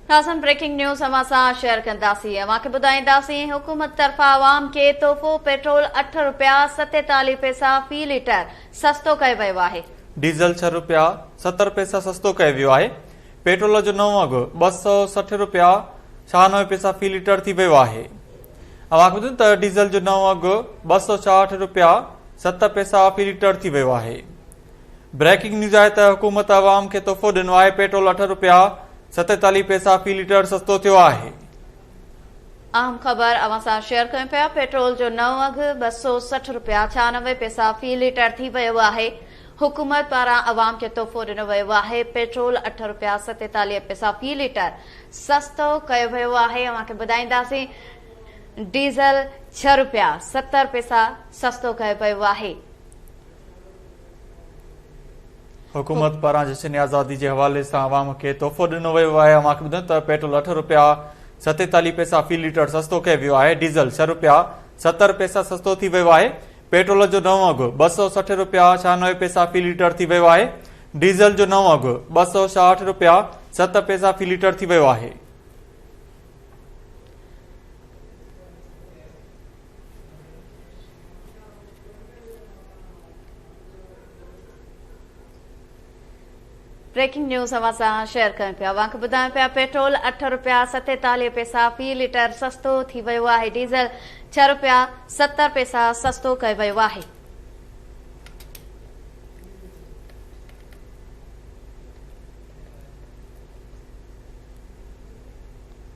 नाज़रीन, breaking news अवां सां शेयर कंदासीं। अवांखे ॿुधाईंदासीं, हुकूमत तरफ़ां आवाम खे तोहफ़ो पेट्रोल 8 रुपया 47 पैसा फ़ी लीटर सस्तो कयो वियो आहे। डीज़ल 6 रुपया 70 पैसा सस्तो कयो वियो आहे। पेट्रोल जो नओं अघु 260 रुपया 96 पैसा फ़ी लीटर थी वियो आहे। अवांखे ॿुधायूं त डीज़ल जो नओं अघु 266 रुपया 7 पैसा फ़ी लीटर थी वियो आहे। ब्रेकिंग न्यूज़ आहे त हुकूमत आवाम खे तोहफ़ो ॾिनो आहे। पेट्रोल 8 रुपया 47 पैसा फ़ी लीटर सस्तो थियो आहे। अहम ख़बर अवां सां शेयर कयूं पिया। पेट्रोल जो नओं अघु 260 रुपया 96 पैसा फ़ी लीटर थी वियो आहे। हुकूमत पारां अवाम खे तोहफ़ो ॾिनो वियो आहे। पेट्रोल 8 रुपया 47 पैसा फ़ी लीटर सस्तो कयो वियो आहे। अवांखे ॿुधाईंदासीं, डीज़ल 6 रुपया 70 पैसा सस्तो कयो वियो आहे। हुकूमत पारां जश्न आज़ादी के हवाले से आवाम के तोहफ़ो ॾिनो वियो आहे। अवांखे ॿुधायूं त पेट्रोल 8 रुपया 47 पैसा फ़ी लीटर सस्तो कयो वियो आहे। डीज़ल 6 रुपया 70 पैसा सस्तो थी वियो आहे। पेट्रोल जो नओं अघु 260 रुपया 96 पैसा फ़ी लीटर थी वियो आहे। डीज़ल जो नओं अघु 266 रुपया 7 पैसा फ़ी लीटर थी वियो आहे। ब्रेकिंग न्यूज़ अवां सां शेयर कयूं पिया। अवांखे ॿुधायूं पिया, पेट्रोल 8 रुपया 47 पैसा फ़ी लीटर सस्तो थी वियो आहे। डीज़ल 6 रुपया 70 पैसा सस्तो कयो वियो आहे।